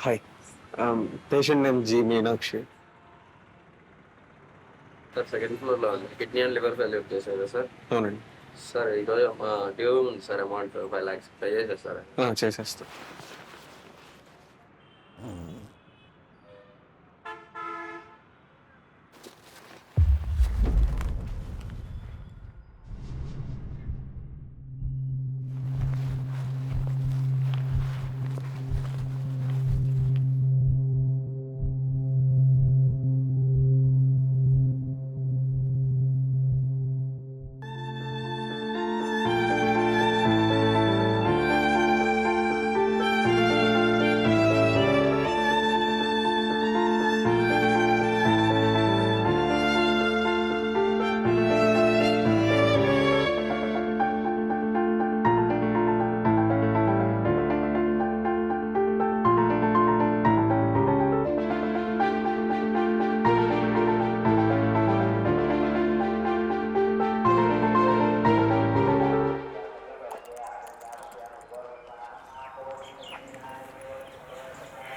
Hi. Patient name G Meenakshi. Sir second ఫ్లోర్లో ఉంది. Kidney and liver failure చేశారు sir. అవునండి. సార్ ఈరోజు డ్యూ ఉంది సార్, అమౌంట్ 5 lakhs పే చేసేస్తారా? చేసేస్తా.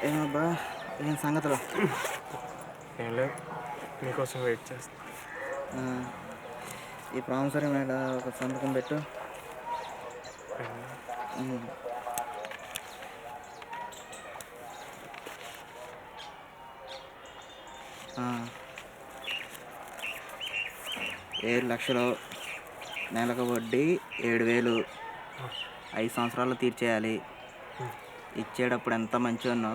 ఏమబ్బా, ఏం సంగతులు? ఏం లేదు, మీకోసం వెయిట్ చేస్తా. ఈ ప్రామిసరీ మీద ఒక సంతకం పెట్టు. ఉమ్. 7 లక్షలు, నెలకు వడ్డీ 7,000, 5 సంవత్సరాలు తీర్చేయాలి. ఇచ్చేటప్పుడు ఎంత మంచివన్నో,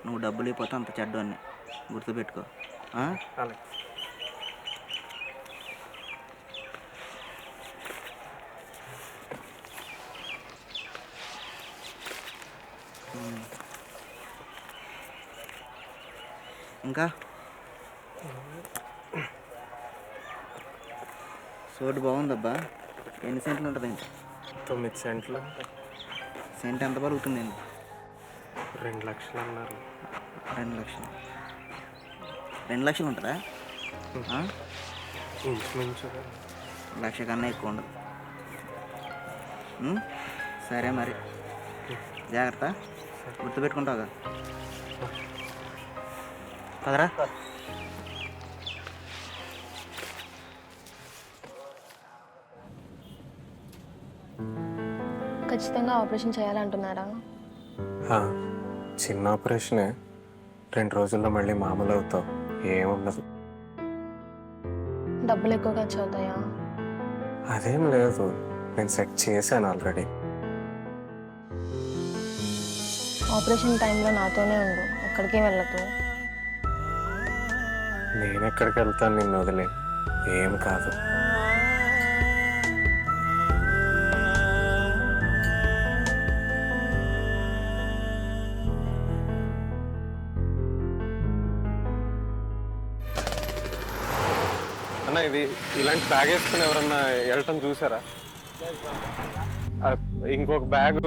నువ్వు డబ్బులు ఇవ్వకపోతే అంత చెడ్డవన్నీ గుర్తుపెట్టుకో. అలాగే. ఇంకా చోటు బాగుందబ్బా. ఎన్ని సెంట్లు ఉంటుంది? 9 సెంట్లు. సెంట్ ఎంత పలుకుతుంది? 2 లక్షలు అన్నారు. 2 లక్షలు. 2 లక్షలు ఉంటుందా? ఇంచుమించు లక్ష కన్నా ఎక్కువ ఉండదు. సరే మరి, జాగ్రత్త, గుర్తుపెట్టుకుంటావుగా. కదరా. ఖచ్చితంగా ఆపరేషన్ చేయాలంటున్నారా? చిన్న ఆపరేషనే, 2 రోజుల్లో మళ్ళీ మామూలు అవుతావు. ఏముండదు. డబ్బులు ఎక్కువ ఖర్చు అవుతాయా? అదేం లేదు, నేను సెట్ చేశాను ఆల్రెడీ. ఆపరేషన్ టైంలో నాతోనే ఉండు, ఎక్కడికి వెళ్ళకు. నేను ఎక్కడికి వెళ్తాను నిన్ను వదిలే? ఏం కాదు. అన్న, ఇది ఇలాంటి బ్యాగ్ వేసుకుని ఎవరన్నా వెళ్ళటం చూసారా? ఇంకొక బ్యాగ్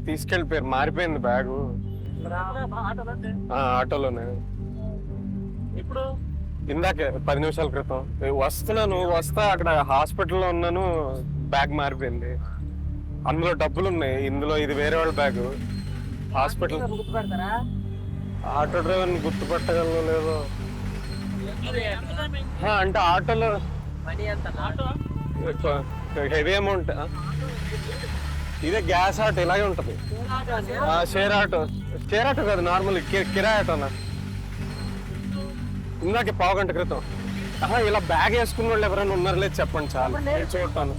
తీసుకెళ్ళిపోయారు, మారిపోయింది బ్యాగు. ఆటోలోనే. ఇప్పుడు ఇందాకే 10 నిమిషాల క్రితం వస్తా అక్కడ హాస్పిటల్లో ఉన్నాను, బ్యాగ్ మారిపోయింది. అందులో డబ్బులు ఉన్నాయి, ఇందులో ఇది వేరే వాళ్ళ బ్యాగ్. హాస్పిటల్ ఆటో డ్రైవర్ని గుర్తుపట్టగలను లేదో. అంటే ఆటోలో హెవీ అమౌంట్. ఇదే గ్యాస్ ఆటో ఇలాగే ఉంటది. షేర్ ఆటో కాదు, నార్మల్ కిరాయి ఆటోనా. ఇందాకే 15 గంట క్రితం. ఇలా బ్యాగ్ వేసుకున్న వాళ్ళు ఎవరైనా ఉన్నారు లేదు చెప్పండి, చాలు. చూడటాను.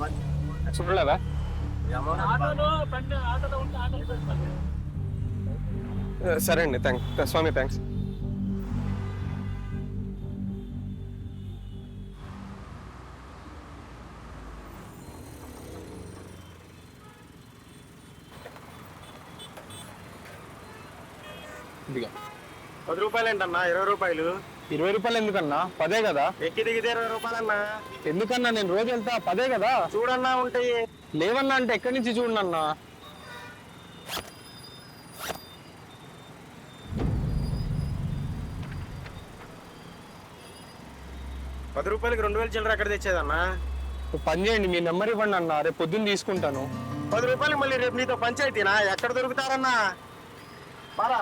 చూడలేదా? సరే అండి, థ్యాంక్స్ స్వామి, థ్యాంక్స్. ఇదిగా 10 రూపాయలు ఏంటన్నా? 20 రూపాయలు. 20 రూపాయలు ఎందుకన్నా? 10 కదా. ఎక్కి దిగితే 20 రూపాయలన్నా. ఎందుకన్నా? నేను రోజు వెళ్తా, 10 కదా. చూడన్నా ఉంటాయి. లేవన్నా అంటే ఎక్కడి నుంచి చూడనన్నా? 10 రూపాయలకి 2000 చిల్లర ఎక్కడ తెచ్చేదన్నా? పని చేయండి, మీ నెంబర్ ఇవ్వండి అన్న, రేపు పొద్దున్న తీసుకుంటాను. 10 రూపాయలకి మళ్ళీ రేపు నీతో పంచాయతీనా? ఎక్కడ దొరుకుతారన్నా? బారా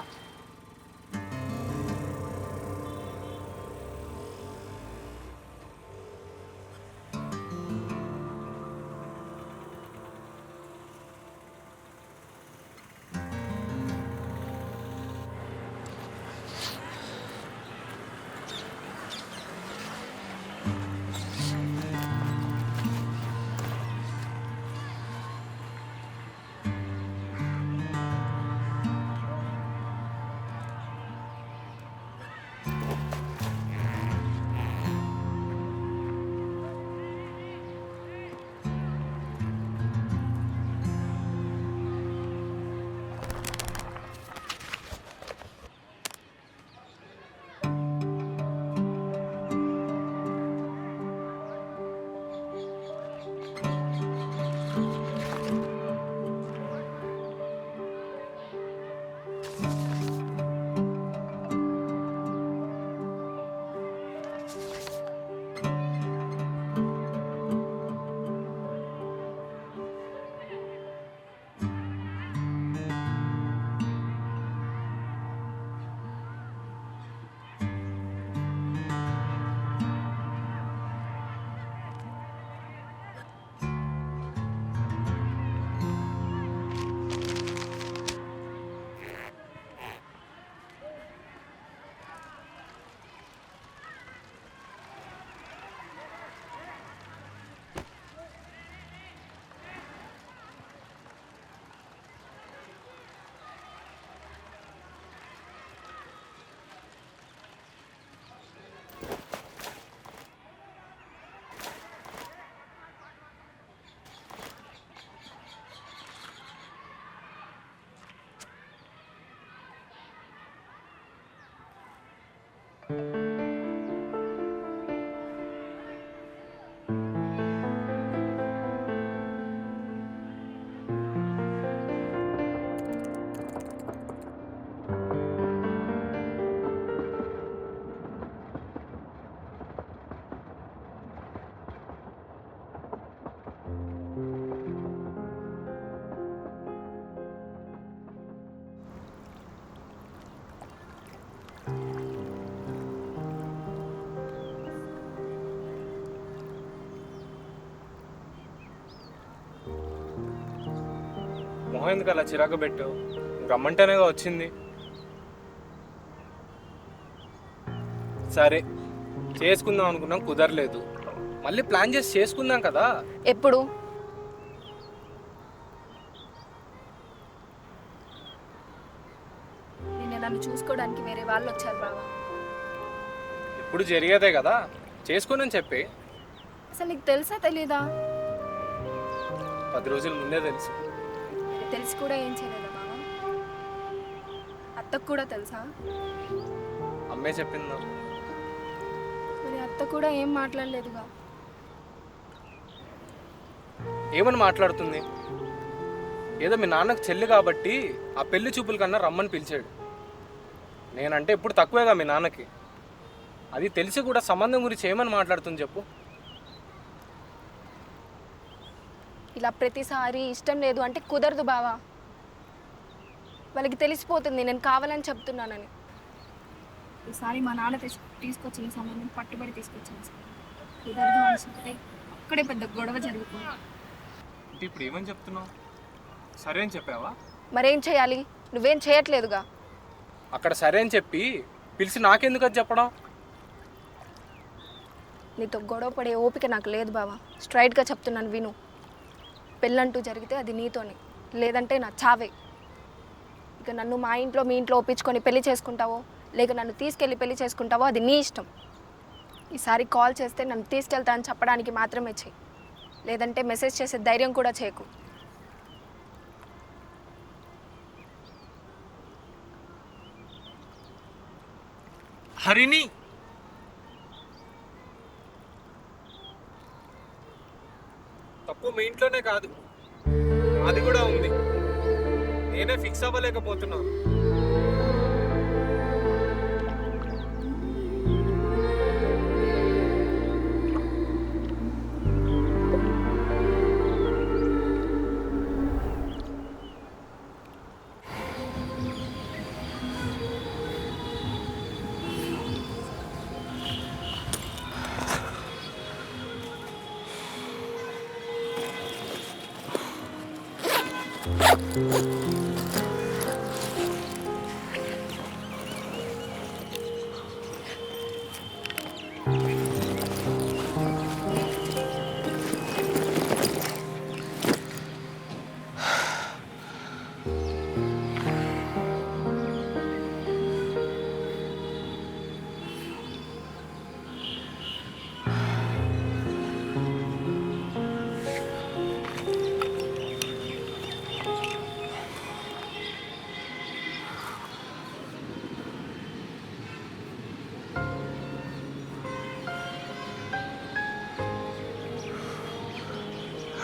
మొహం ఎందుకు అలా చిరాకు పెట్టు రమ్మంటేనేగా వచ్చింది. సరే చేసుకుందాం అనుకున్నాం, కుదరలేదు. మళ్ళీ ప్లాన్ చేసి చేసుకుందాం కదా. ఎప్పుడు? నిన్న నన్ను చూసుకోవడానికి వేరే వాళ్ళు వచ్చారు బావా. ఇప్పుడు జరిగేదే కదా, చేసుకుని చెప్పి. అసలు నీకు తెలుసా తెలీదా? 10 రోజుల ముందే తెలుసు. తెలిసి కూడా ఏం చేయలేదా బావా? అత్తకు కూడా తెలుసా? అమ్మే చెప్పిందా? మరి అత్త కూడా ఏం మాట్లాడలేదుగా. ఏమని మాట్లాడుతుంది? ఏదో మీ నాన్నకు చెల్లి కాబట్టి ఆ పెళ్లి చూపుల కన్నా రమ్మని పిలిచాడు. నేనంటే ఇప్పుడు తక్కువేగా మీ నాన్నకి. అది తెలిసి కూడా సంబంధం గురించి ఏమని మాట్లాడుతుంది చెప్పు. ఇలా ప్రతిసారి ఇష్టం లేదు అంటే కుదరదు బావా. వాళ్ళకి తెలిసిపోతుంది నేను కావాలని చెప్తున్నానని. ఈసారి మా నాన్న తీసుకొచ్చిన సంబంధం పట్టుబడి తీసుకొచ్చాను సార్. కుదరదు అని చెప్తే అక్కడే పెద్ద గొడవ జరుగుతుంది. అంటే ఇప్పుడు ఏమని చెప్తున్నావు? సరే అని చెప్పావా? మరేం చేయాలి? నువ్వేం చేయట్లేదుగా. అక్కడ సరే అని చెప్పి పిలిచి నాకెందుకు అది చెప్పడం? నీతో గొడవ పడే ఓపిక నాకు లేదు బావా. స్ట్రైట్గా చెప్తున్నాను విను. పెళ్ళంటూ జరిగితే అది నీతోనే, లేదంటే నా చావే. ఇక నన్ను మా ఇంట్లో మీ ఇంట్లో ఒప్పించుకొని పెళ్లి చేసుకుంటావో లేక నన్ను తీసుకెళ్ళి పెళ్లి చేసుకుంటావో అది నీ ఇష్టం. ఈసారి కాల్ చేస్తే నన్ను తీసుకెళ్తా అని చెప్పడానికి మాత్రమే చెయ్యి, లేదంటే మెసేజ్ చేసే ధైర్యం కూడా చేయకు. హరిణి, తప్పు మీ ఇంట్లోనే కాదు, అది కూడా ఉంది. నేనే ఫిక్స్ అవ్వలేకపోతున్నాను.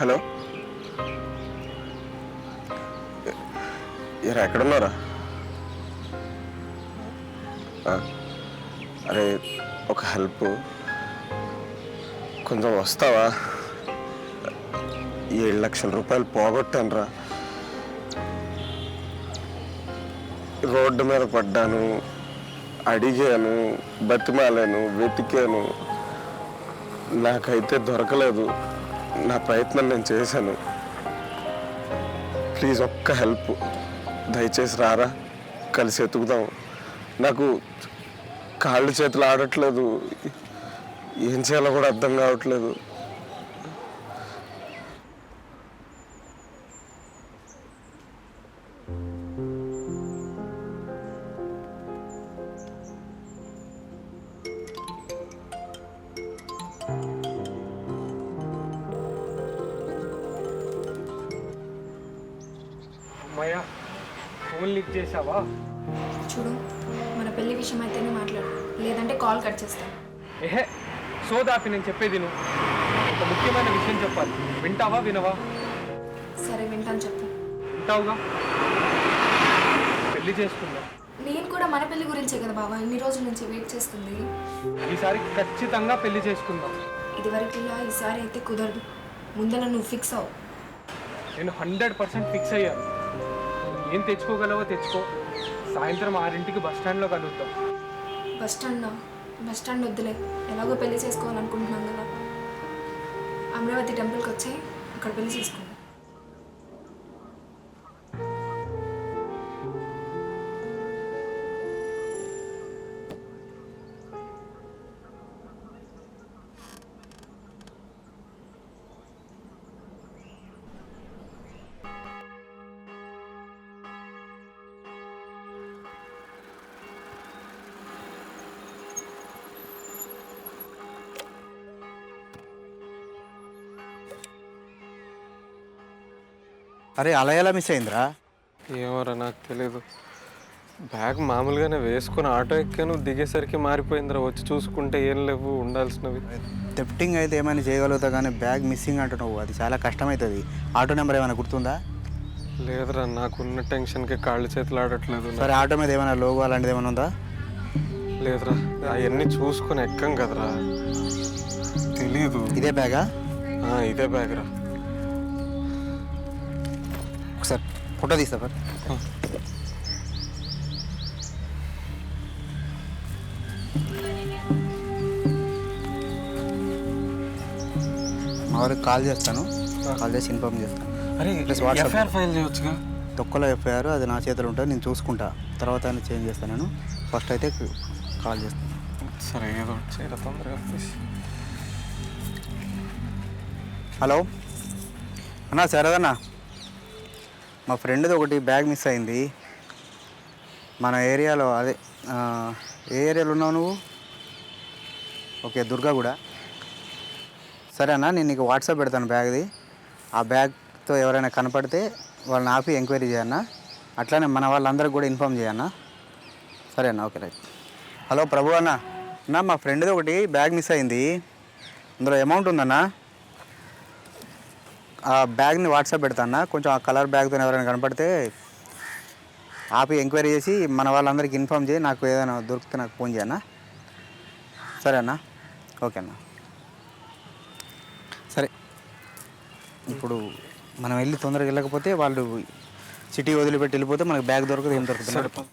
హలో, ఎరా ఎక్కడున్నారా? అరే ఒక హెల్ప్, కొంచెం వస్తావా? 7 లక్షల రూపాయలు పోగొట్టానురా. రోడ్డు మీద పడ్డాను, అడిగాను, బతిమాలాను, వెతికాను, నాకైతే దొరకలేదు. నా ప్రయత్నం నేను చేశాను. ప్లీజ్ ఒక్క హెల్ప్, దయచేసి రారా, కలిసి ఎతుకుదాం. నాకు కాళ్ళు చేతులు ఆడట్లేదు, ఏం చేయాలో కూడా అర్థం కావట్లేదు. అమ్మయ్యా, ఫోన్ లిఫ్ట్ చేసావా? చూడు, మన పెళ్లి విషయం అయితేనే మాట్లాడు, లేదంటే కాల్ కట్ చేస్తాను. ఏహే సోదాపి, నేను చెప్పేది నువ్వు. ఒక ముఖ్యమైన విషయం చెప్పాలి, వింటావా వినవా? సరే వింటాను, చెప్పు. వింటావుగా? పెళ్లి చేసుకుందాం. నేను కూడా మన పెళ్లి గురించే కదా బావా ఇన్ని రోజుల నుంచి వెయిట్ చేస్తుంది. ఈసారి ఖచ్చితంగా పెళ్లి చేసుకుందాం. ఇదివరకులా ఈసారి అయితే కుదరదు. ముందర నువ్వు ఫిక్స్ అవ్వు. నేను 100% ఫిక్స్ అయ్యాను. ఏం తెచ్చుకోగలవో తెచ్చుకో. సాయంత్రం 6ంటికి బస్ స్టాండ్లో కలుద్దాం. బస్ స్టాండ్ వద్దులే, ఎలాగో పెళ్లి చేసుకోవాలనుకుంటున్నాం కదా. అమరావతి టెంపుల్కి వచ్చాయి, అక్కడ పెళ్లి చేసుకుందాం. అరే అలా ఎలా మిస్ అయిందిరా? ఏమోరా నాకు తెలియదు. బ్యాగ్ మామూలుగానే వేసుకుని ఆటో ఎక్కాను, దిగేసరికి మారిపోయిందిరా. వచ్చి చూసుకుంటే ఏం లేవు ఉండాల్సినవి. థెఫ్టింగ్ అయితే ఏమైనా చేయగలుగుతా కానీ బ్యాగ్ మిస్సింగ్ అంటున్నావు, అది చాలా కష్టమవుతుంది. ఆటో నెంబర్ ఏమైనా గుర్తుందా? లేదురా, నాకున్న టెన్షన్కి కాళ్ళు చేతులు ఆడట్లేదు. సరే ఆటో మీద ఏమైనా లోగో అలాంటిది ఏమైనా ఉందా? లేదురా, అవన్నీ చూసుకొని ఎక్కం కదరా, తెలీదు. ఇదే బ్యాగా? ఇదే బ్యాగ్ రా. ఒకసారి ఫోటో తీస్తా సార్. మా వాళ్ళకి కాల్ చేస్తాను, కాల్ చేసి ఇన్ఫార్మ్ చేస్తాను. అరే ప్లస్ వాట్సాప్ ఎఫ్ఐఆర్ ఫైల్ చేయొచ్చుగా. తొక్కలో ఎఫ్ఐఆర్ అది నా చేతిలో ఉంటుంది, నేను చూసుకుంటా. తర్వాత అయినా చేంజ్ చేస్తాను. నేను ఫస్ట్ అయితే కాల్ చేస్తాను. సరే ఏదో చేయరా తొందరగా ప్లీజ్. హలో అన్నా, సరేదన్నా, మా ఫ్రెండ్ది ఒకటి బ్యాగ్ మిస్ అయింది మన ఏరియాలో. అదే ఏ ఏరియాలో ఉన్నావు నువ్వు? ఓకే, దుర్గాగూడ. సరే అన్న, నేను నీకు వాట్సాప్ పెడతాను బ్యాగ్ది. ఆ బ్యాగ్తో ఎవరైనా కనపడితే వాళ్ళని ఆపి ఎంక్వైరీ చేయన్న. అట్లానే మన వాళ్ళందరికీ కూడా ఇన్ఫామ్ చేయన్న. సరే అన్న, ఓకే రైట్. హలో ప్రభు అన్న, అన్న మా ఫ్రెండ్ది ఒకటి బ్యాగ్ మిస్ అయింది, అందులో అమౌంట్ ఉందన్న. ఆ బ్యాగ్ని వాట్సాప్ పెడతాను. కొంచెం ఆ కలర్ బ్యాగ్తో ఎవరైనా కనపడితే ఆపి ఎంక్వైరీ చేసి మన వాళ్ళందరికీ ఇన్ఫామ్ చేయి. నాకు ఏదైనా దొరికితే నాకు ఫోన్ చేయన్నా. సరే అన్న, ఓకే అన్న. సరే, ఇప్పుడు మనం వెళ్ళి తొందరగా వెళ్ళకపోతే వాళ్ళు సిటీ వదిలిపెట్టి వెళ్ళిపోతే మనకు బ్యాగ్ దొరకదు, ఏం దొరుకుతుంది.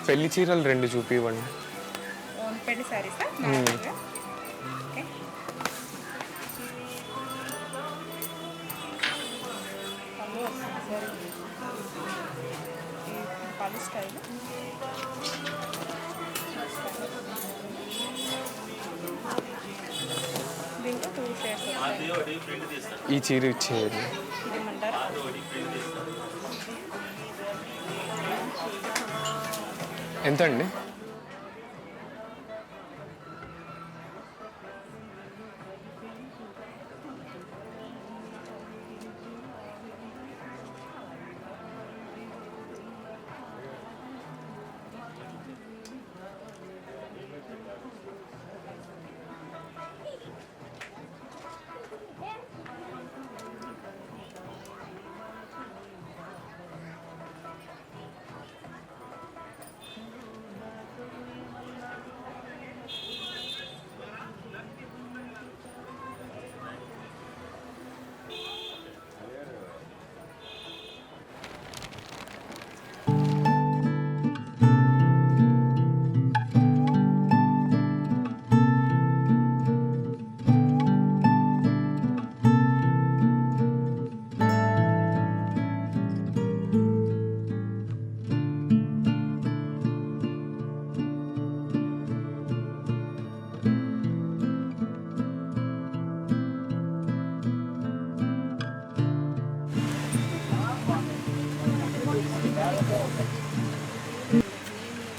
పెళ్లి చీరలు 2 చూపివ్వండి. పెళ్లి సారీసా? ఓకే. పళ్ళు వస్తుంది సార్, పళ్ళు స్టైల్. దీంట్లో 2 షేడ్స్ వస్తాయి. ఈ చీర ఇచ్చేయండి. ఇదేమంటారా? ఎంత అండి?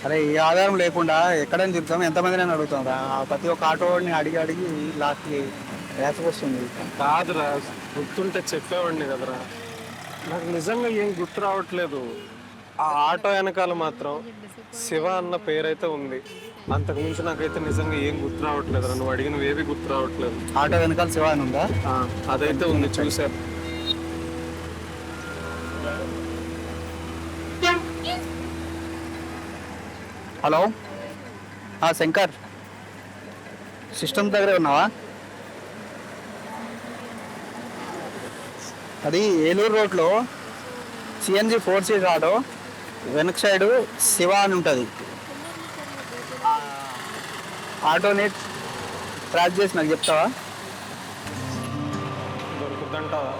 అరే ఈ ఆధారం లేకుండా ఎక్కడైనా తిరుగుతాం, ఎంతమందిని అడుగుతాం రా. ప్రతి ఒక్క ఆటోని అడిగి అడిగి లాస్ట్కి వేసకొస్తుంది. కాదురా, గుర్తుంటే చెప్పేవాడిని కదరా. నాకు నిజంగా ఏం గుర్తు రావట్లేదు. ఆ ఆటో వెనకాల మాత్రం శివ అన్న పేరైతే ఉంది. అంతకు మించి నాకైతే నిజంగా ఏం గుర్తు రావట్లేదురా. నువ్వు అడిగినవి ఏవి గుర్తు రావట్లేదు. ఆటో వెనకాల శివ అని ఉందా? అదైతే ఉంది, చూసారు. హలో శంకర్, సిస్టమ్ దగ్గరే ఉన్నావా? అది ఏలూరు రోడ్లో సిఎన్జి 4 సీటర్ ఆటో వెనక సైడు శివ అని ఉంటుంది. ఆటోని ట్రాక్ చేసి నాకు చెప్తావా? దొరుకుతుంటావా?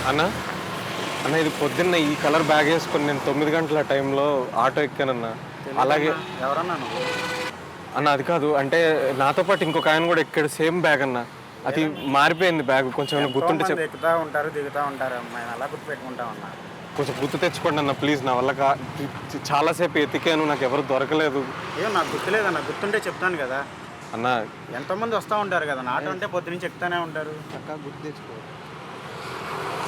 అన్న అన్న ఇది పొద్దున్న ఈ కలర్ బ్యాగ్ వేసుకొని నేను 9 గంటల టైంలో ఆటో ఎక్కానన్నా. అలాగే ఎవరన్నా అన్న అది కాదు, అంటే నాతో పాటు ఇంకొక ఆయన కూడా ఎక్కాడు, సేమ్ బ్యాగ్ అన్న. అది మారిపోయింది బ్యాగ్. కొంచెం గుర్తుంటే ఎక్కుతా ఉంటారు దిగుతూ ఉంటారు, అలా గుర్తుపెట్టుకుంటా ఉన్నా. కొంచెం గుర్తు తెచ్చుకోండి అన్న ప్లీజ్. నా వల్ల చాలాసేపు ఎతికాను, నాకు ఎవరు దొరకలేదు. ఏమో నాకు గుర్తులేదన్న, గుర్తుంటే చెప్తాను కదా అన్న. ఎంతోమంది వస్తూ ఉంటారు కదా, ఆటో అంటే పొద్దు నుంచి ఎక్కుతానే ఉంటారు. అక్క గుర్తు తెచ్చుకో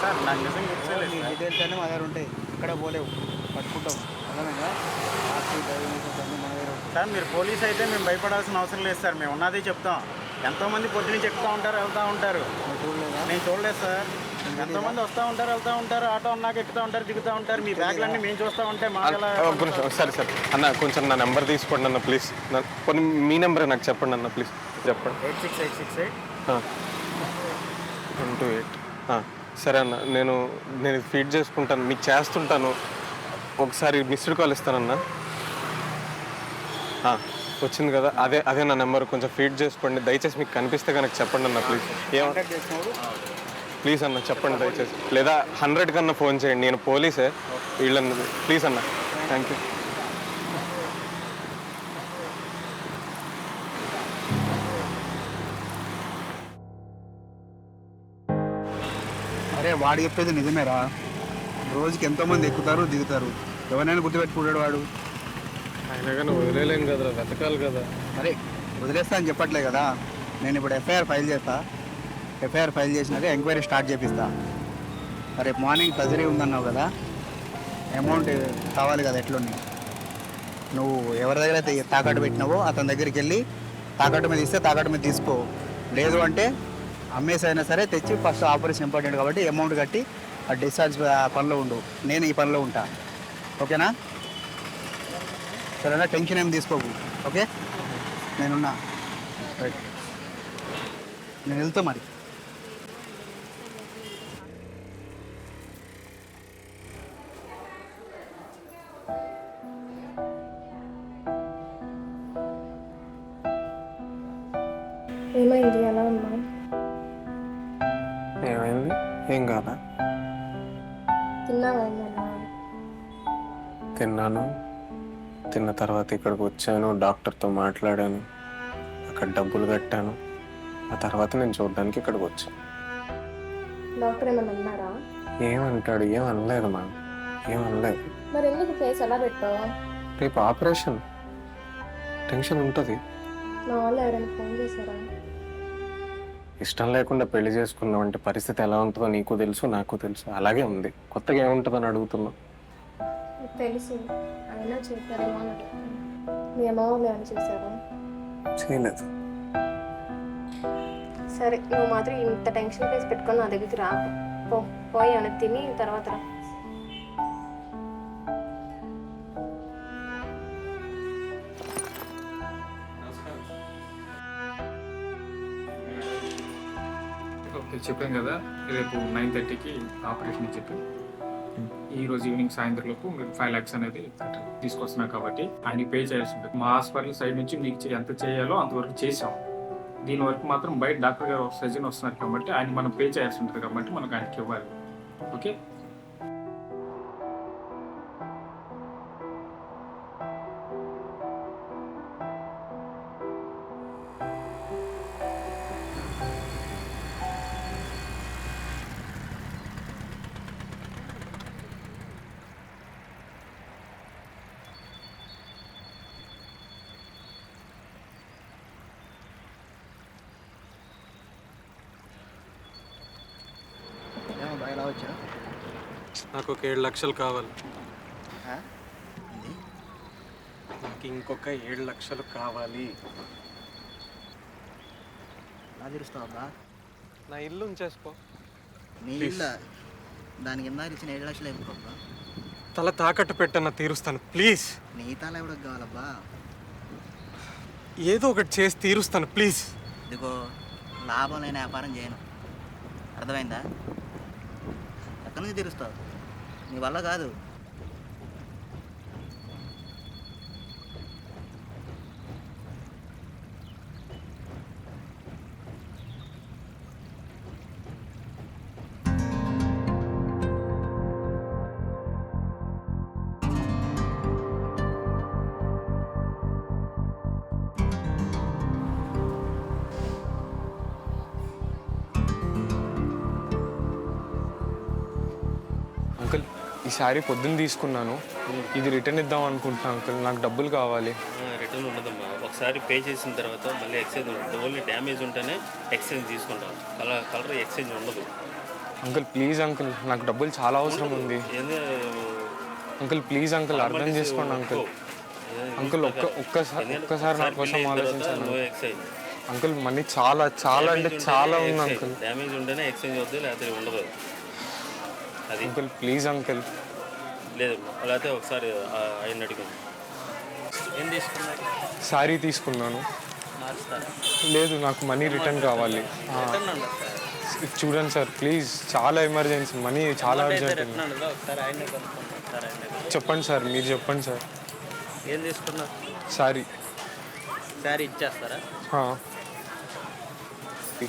సార్, నాకు నిజంగా గుర్తులేదు. డీటెయిల్స్ అన్నీ మా దగ్గర ఉంటాయి, ఇక్కడ పోలేవు, పట్టుకుంటాం. అర్థమైందా సార్? మీరు పోలీస్ అయితే మేము భయపడాల్సిన అవసరం లేదు సార్, మేము ఉన్నదే చెప్తాం. ఎంతోమంది పొద్దు నుంచి ఎక్కుతూ ఉంటారు, వెళ్తూ ఉంటారు. నేను చూడలేదు సార్. ఎంతోమంది వస్తూ ఉంటారు, వెళ్తూ ఉంటారు, ఆటో అన్నాక ఎక్కుతూ ఉంటారు, దిగుతూ ఉంటారు. మీ బ్యాగ్లన్నీ మేము చూస్తూ ఉంటే సరే సరే అన్న, కొంచెం నా నెంబర్ తీసుకోండి అన్న ప్లీజ్. కొన్ని మీ నెంబరే నాకు చెప్పండి అన్న ప్లీజ్, చెప్పండి. 868668 128. సరే అన్న, నేను ఫీడ్ చేసుకుంటాను, మీకు చేస్తుంటాను. ఒకసారి మిస్డ్ కాల్ ఇస్తానన్నా. వచ్చింది కదా, అదే నా నెంబర్. కొంచెం ఫీడ్ చేసుకోండి దయచేసి. మీకు కనిపిస్తే కనుక చెప్పండి అన్న ప్లీజ్. ప్లీజ్ అన్న చెప్పండి దయచేసి, లేదా 100 కన్నా ఫోన్ చేయండి. నేను పోలీసే వీళ్ళని, ప్లీజ్ అన్న. Thank you. అరే వాడు చెప్పేది నిజమేరా, రోజుకి ఎంతోమంది ఎక్కుతారు దిగుతారు, ఎవరైనా గుర్తుపెట్టుకుంటాడు వాడు. అయినా కానీ వదిలేలేం కదరా, వెతకాలి కదా. అరే వదిలేస్తా అని చెప్పట్లే కదా, నేను ఇప్పుడు ఎఫ్ఐఆర్ ఫైల్ చేస్తా. ఎఫ్ఐఆర్ ఫైల్ చేసినాక ఎంక్వైరీ స్టార్ట్ చేపిస్తా. రేపు మార్నింగ్ సర్జరీ ఉందన్నావు కదా, అమౌంట్ కావాలి కదా ఎట్లుంది. నువ్వు ఎవరి దగ్గర అయితే తాకట్టు పెట్టినావో అతని దగ్గరికి వెళ్ళి తాకట్టు మీద ఇస్తే తాకట్టు మీద తీసుకో. లేదు అంటే అమ్మేసి అయినా సరే తెచ్చి ఫస్ట్ ఆపరేషన్ ఇంపార్టెంట్ కాబట్టి అమౌంట్ కట్టి ఆ డిశ్చార్జ్ పనిలో ఉండు. నేను ఈ పనిలో ఉంటా, ఓకేనా? సరేనా, టెన్షన్ ఏం తీసుకోకు, ఓకే? నేనున్నా, రైట్. నేను వెళ్తా మరి. ఏమైంది, ఎలా ఉన్నా? ఏమైంది? ఏం కాదా? తిన్నావా? తిన్నాను. తిన్న తర్వాత ఇక్కడికి వచ్చాను, డాక్టర్తో మాట్లాడాను, అక్కడ డబ్బులు కట్టాను. ఆ తర్వాత నేను చూడడానికి ఇక్కడికి వచ్చాను. డాక్టర్ ఏమన్నా అన్నారా? ఏమంటాడు? ఏమనలేదు మా, ఏమనలేదు. మరి ఎందుకు ఫేస్ ఎలా పెట్టావా? రేపు ఆపరేషన్, టెన్షన్ ఉంటుంది. నా వాళ్ళు ఎవరైనా ఫోన్ చేశారా? ఇష్టం లేకుండా పెళ్లి చేసుకున్నావు అంటే పరిస్థితి ఎలా ఉంటుందో నీకు తెలుసు, నాకు తెలుసు. అలాగే ఉంది. కొత్తగా ఏముంటుందని అడుగుతున్నావు. తెలుసు, అయినా చేశారేమో అని అడుగుతున్నాను. మీ అమ్మ వాళ్ళు ఏమైనా చేశారా? చేయలేదు. సరే, నువ్వు మాత్రం ఇంత టెన్షన్ ఫేస్ పెట్టుకొని నా దగ్గరికి రా. పోయి ఏమైనా తిని తర్వాత రా. చెప్పాం కదా రేపు 9:30కి ఆపరేషన్ అని చెప్పి ఈ రోజు ఈవినింగ్ సాయంత్రం లోపు మీరు 5 lakhs అనేది తీసుకొస్తున్నారు కాబట్టి ఆయన పే చేయాల్సి ఉంటుంది. మా హాస్పిటల్ సైడ్ నుంచి మీకు ఎంత చేయాలో అంతవరకు చేసాం. దీని వరకు మాత్రం బయట డాక్టర్ గారు సర్జన్ వస్తున్నారు కాబట్టి ఆయన మనం పే చేయాల్సి ఉంటుంది కాబట్టి మనకు ఆయనకి ఇవ్వాలి. ఓకే. ఏమో బాగా ఎలా వచ్చా నాకు ఒక 7 లక్షలు కావాలి. ఏంది? నాకు ఇంకొక 7 లక్షలు కావాలి. ఎలా తీరుస్తావా? నా ఇల్లు ఉంచేసుకో. నీ ఇల్లు దానికి కింద ఇచ్చిన 7 లక్షలు అయిపోబ్బా. తల తాకట్టు పెట్టన్న తీరుస్తాను ప్లీజ్. నీ తాళ ఎవరికి కావాలబ్బా? ఏదో ఒకటి చేసి తీరుస్తాను ప్లీజ్. ఇదిగో లాభం లేని వ్యాపారం చేయను, అర్థమైందా? ఎక్కడి నుంచి తీరుస్తావు? నీ వల్ల కాదు. అంకుల్ ఈ శారీ పొద్దున్న తీసుకున్నాను, ఇది రిటర్న్ ఇద్దాం అనుకుంటున్నాను అంకుల్. నాకు డబ్బులు కావాలి. రిటర్న్ ఉండదమ్మా. ఒకసారి పే చేసిన తర్వాత మళ్ళీ ఎక్స్చేంజ్ ఉంటుంది. ఓన్లీ డ్యామేజ్ ఉంటేనే ఎక్స్చేంజ్ తీసుకుంటాం. కలర్ ఎక్స్చేంజ్ ఉండదు. అంకుల్ ప్లీజ్ అంకుల్, నాకు డబ్బులు చాలా అవసరం ఉంది అంకుల్. ప్లీజ్ అంకుల్ అర్థం చేసుకోండి అంకుల్. అంకుల్ ఒక్కసారి నా కోసం ఆలోచించండి అంకుల్. మనీ చాలా అంటే చాలా ఉంది అంకుల్. డ్యామేజ్ ఉంటేనే ఎక్స్చేంజ్ అవుతుంది, లేకపోతే ఉండదు. అది అంకుల్ ప్లీజ్ అంకుల్. లేదు లేకపోతే ఒకసారి ఆయన అడిగాను. ఏం తీసుకున్నారు? శారీ తీసుకున్నాను. మారుస్తారా? లేదు నాకు మనీ రిటర్న్ కావాలి. చూడండి సార్ ప్లీజ్, చాలా ఎమర్జెన్సీ, మనీ చాలా అర్జెంట్. ఒకసారి ఆయన కనుక్కుంటాం. చెప్పండి సార్, మీరు చెప్పండి సార్. ఏం తీసుకున్నారు? శారీ. శారీ ఇచ్చేస్తారా?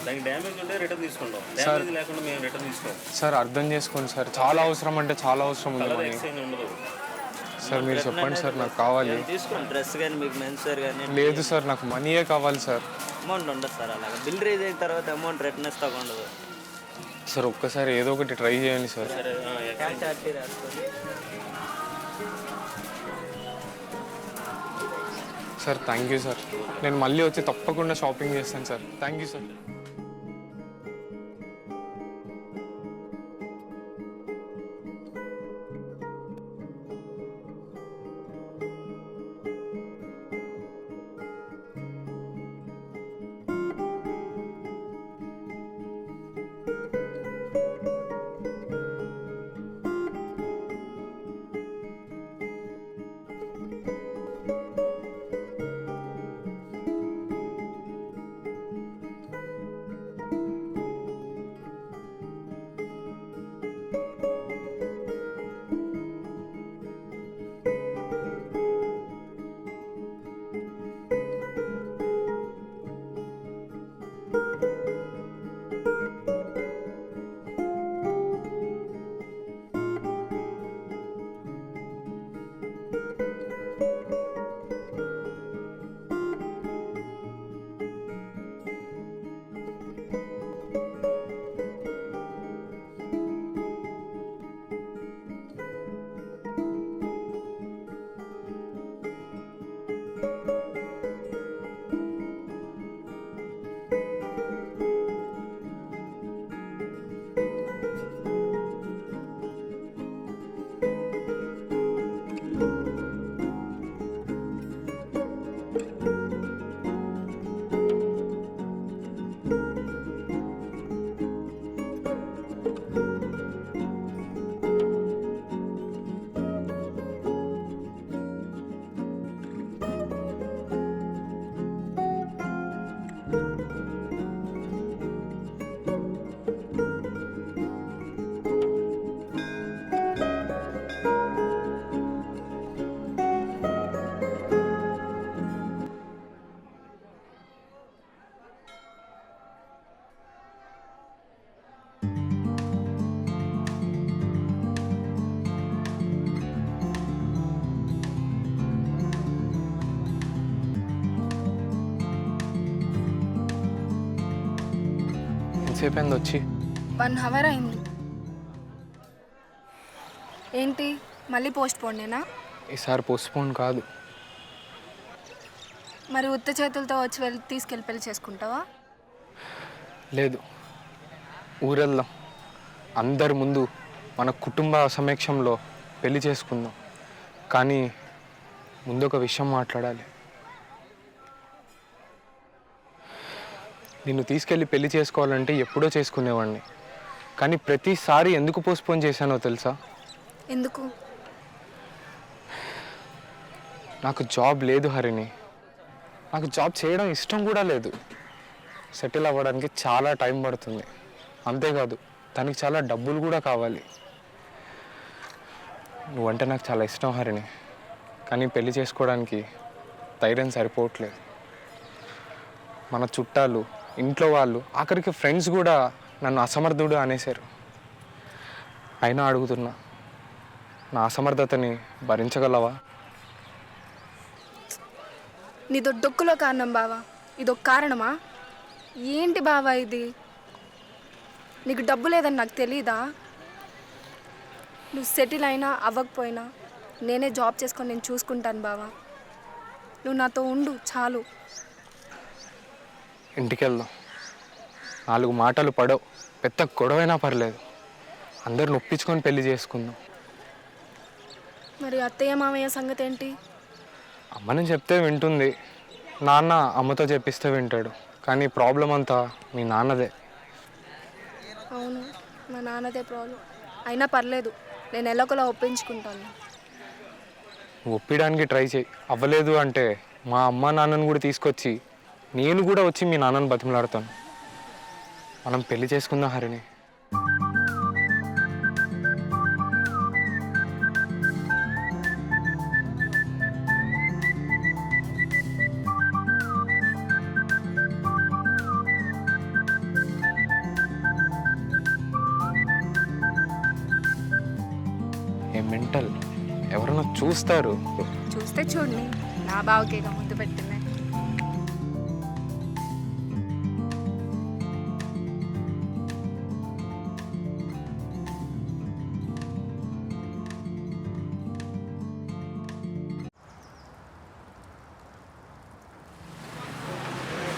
దానికి డ్యామేజ్ ఉంటే రిటర్న్ తీసుకుంటాం. డ్యామేజ్ లేకుండా మేము రిటర్న్ తీసుకోం. సార్ అర్థం చేసుకోండి సార్, చాలా అవసరం అంటే చాలా అవసరం ఉంది మనీ. ఎక్స్చేంజ్ ఉండదు సార్ మీరు చెప్పండి సార్, నాకు కావాలి. తీసుకోండి. డ్రెస్ కానీ మీకు మెన్స్ వేర్ కానీ. లేదు సార్ నాకు మనీయే కావాలి సార్. అమౌంట్ ఉండదు సార్. అలాగా బిల్ రేజ్ అయిన తర్వాత అమౌంట్ రిటర్న్ ఇస్తాక ఉండదు సార్. ఒక్కసారి ఏదో ఒకటి ట్రై చేయండి సార్. సరే క్యాష్ ఆర్టీ రాసుకోండి సార్. థ్యాంక్ యూ సార్, నేను మళ్ళీ వచ్చి తప్పకుండా షాపింగ్ చేస్తాను సార్. Thank you sir. ఎంతసేపు అయింది వచ్చి? 1 అవర్ అయింది. ఏంటి మళ్ళీ పోస్ట్ పోనేనా? ఈసారి పోస్ట్పోన్ కాదు. మరి ఉత్త చేతులతో వచ్చి తీసుకెళ్ళి పెళ్లి చేసుకుంటావా? లేదు, ఊరెళ్దాం. అందరి ముందు మన కుటుంబ సమక్షంలో పెళ్లి చేసుకుందాం. కానీ ముందు ఒక విషయం మాట్లాడాలి. నిన్ను తీసుకెళ్ళి పెళ్లి చేసుకోవాలంటే ఎప్పుడో చేసుకునేవాడిని. కానీ ప్రతిసారి ఎందుకు పోస్ట్పోన్ చేశానో తెలుసా? ఎందుకు? నాకు జాబ్ లేదు హరిణి. నాకు జాబ్ చేయడం ఇష్టం కూడా లేదు. సెటిల్ అవ్వడానికి చాలా టైం పడుతుంది. అంతేకాదు, దానికి చాలా డబ్బులు కూడా కావాలి. నువ్వంటే నాకు చాలా ఇష్టం హరిణి. కానీ పెళ్లి చేసుకోవడానికి ధైర్యం సరిపోవట్లేదు. మన చుట్టాలు, ఇంట్లో వాళ్ళు, ఆఖరికి ఫ్రెండ్స్ కూడా నన్ను అసమర్థుడు అనేశారు. అయినా అడుగుతున్నా, నా అసమర్థతని భరించగలవా? నీదో డొక్కులో కారణం బావా. ఇదొక కారణమా? ఏంటి బావా ఇది? నీకు డబ్బు లేదని నాకు తెలీదా? నువ్వు సెటిల్ అయినా అవ్వకపోయినా నేనే జాబ్ చేసుకొని నేను చూసుకుంటాను బావా. నువ్వు నాతో ఉండు చాలు. ఇంటికి వెళ్దాం. 4 మాటలు పడవు, పెద్ద గొడవైనా పర్లేదు. అందరిని ఒప్పించుకొని పెళ్లి చేసుకుందాం. మరి అత్తయ్య మామయ్య సంగతి ఏంటి? అమ్మని చెప్తే వింటుంది, నాన్న అమ్మతో చెప్పిస్తే వింటాడు. కానీ ప్రాబ్లం అంతా మీ నాన్నదే. అవును, మా నాన్నదే ప్రాబ్లం. అయినా పర్లేదు, నేను ఎలాగోలా ఒప్పించుకుంటాను. నువ్వు ఒప్పించడానికి ట్రై చేయి. అవ్వలేదు అంటే మా అమ్మ నాన్నని కూడా తీసుకొచ్చి నేను కూడా వచ్చి మీ నాన్నని బతిమలాడతాను. మనం పెళ్లి చేసుకుందాం హరిణి. ఏ మెంటల్, ఎవరన్నా చూస్తారు. చూస్తే చూడండి, నా బావకేగా ముద్దు పెట్టింది.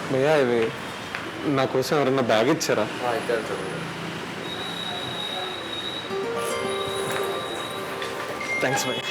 భయ్యా, ఇది నా కోసం ఎవరన్నా బ్యాగ్ ఇచ్చారా? థ్యాంక్స్ భయ్యా.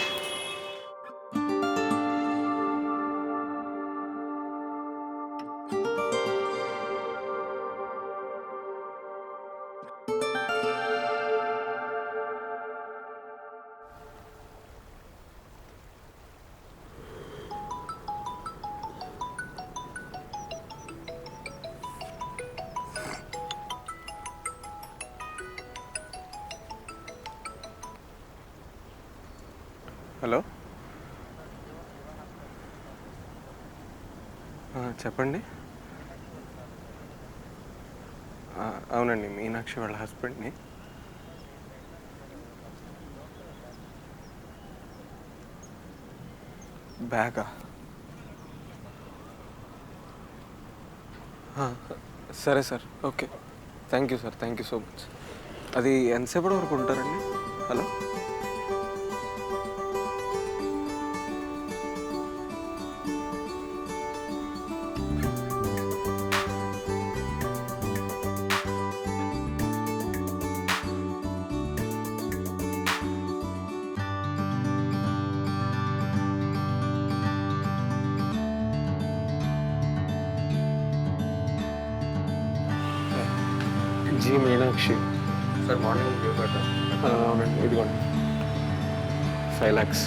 హలో, చెప్పండి. అవునండి, మీనాక్షి వాళ్ళ హస్బెండ్ని. బ్యాగా? సరే sir, okay. Thank you sir, thank you so much. అది ఎంతసేపటి వరకు ఉంటారండి? హలో, జీ మీనాక్షి సార్ మార్నింగ్ లీవ్ పెట్టాను. అవునండి, ఇదిగోండి 5 lakhs.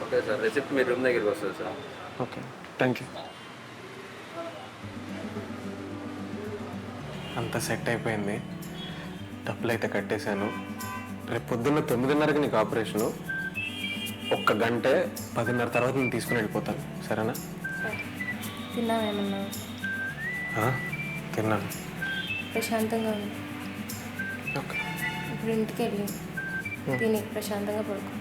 ఓకే సార్, రిసిప్ట్ మీ రూమ్ దగ్గరికి వస్తుంది సార్. Okay, thank you. అంతా సెట్ అయిపోయింది. డబ్బులు అయితే కట్టేశాను. రేపు పొద్దున్న 9:30కి నీకు ఆపరేషను. 1 గంటే 10:30 తర్వాత నేను తీసుకుని వెళ్ళిపోతాను. సరేనా? తిన్నావేమన్నా? తిన్నాను. ప్రశాంతంగా ఉంది. ఓకే, ఇప్పుడు ఇంటికి వెళ్ళి తిని ప్రశాంతంగా పడుకో.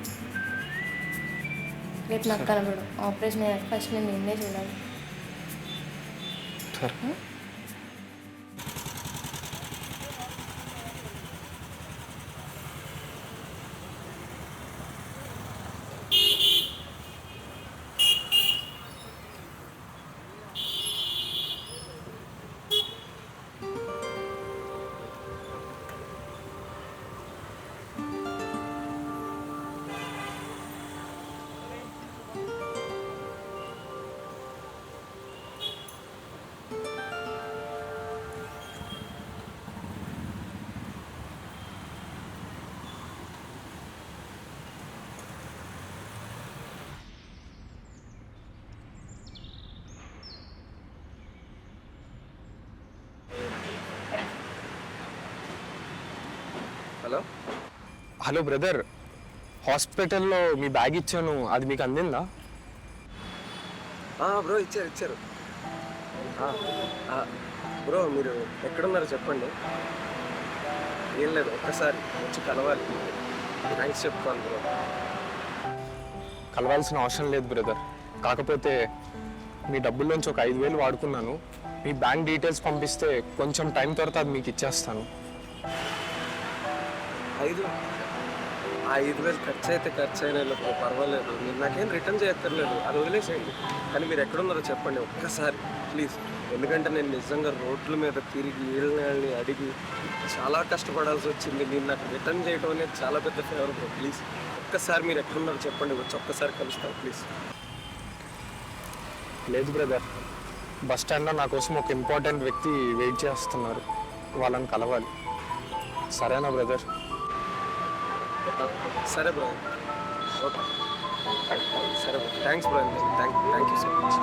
రేపు నాకు కనబడు. ఆపరేషన్ అయ్యాక ఫస్ట్ నేను నిన్నే చూడాలి. సరే. హలో హలో బ్రదర్, హాస్పిటల్లో మీ బ్యాగ్ ఇచ్చాను, అది మీకు అందిందా? బ్రో ఇచ్చారు బ్రో మీరు ఎక్కడున్నారో చెప్పండి. ఏం లేదు, ఒక్కసారి వచ్చి కలవాలి. థ్యాంక్స్ చెప్పుకోవాలి బ్రో. కలవాల్సిన అవసరం లేదు బ్రదర్, కాకపోతే మీ డబ్బుల్లోంచి ఒక 5,000 వాడుకున్నాను. మీ బ్యాంక్ డీటెయిల్స్ పంపిస్తే కొంచెం టైం తర్వాత అది మీకు ఇచ్చేస్తాను. 5,000 ఖర్చు అయితే ఖర్చు అయినా బ్రో, పర్వాలేదు. మీరు నాకేం రిటర్న్ చేయక్కర్లేదు, అది వదిలేసేయండి. కానీ మీరు ఎక్కడున్నారో చెప్పండి ఒక్కసారి ప్లీజ్. ఎందుకంటే నేను నిజంగా రోడ్ల మీద తిరిగి వీళ్ళని అడిగి చాలా కష్టపడాల్సి వచ్చింది. మీరు నాకు రిటర్న్ చేయడం అనేది చాలా పెద్ద ఫేవర్ బ్రో. ప్లీజ్ ఒక్కసారి మీరు ఎక్కడున్నారో చెప్పండి, వచ్చి ఒక్కసారి కలుస్తాను ప్లీజ్. లేదు బ్రదర్, బస్ స్టాండ్లో నా కోసం ఒక ఇంపార్టెంట్ వ్యక్తి వెయిట్ చేస్తున్నారు, వాళ్ళని కలవాలి. సరేనా బ్రదర్? సరే బ్రో, ఓకే సరే bro, thanks bro, thank you so much.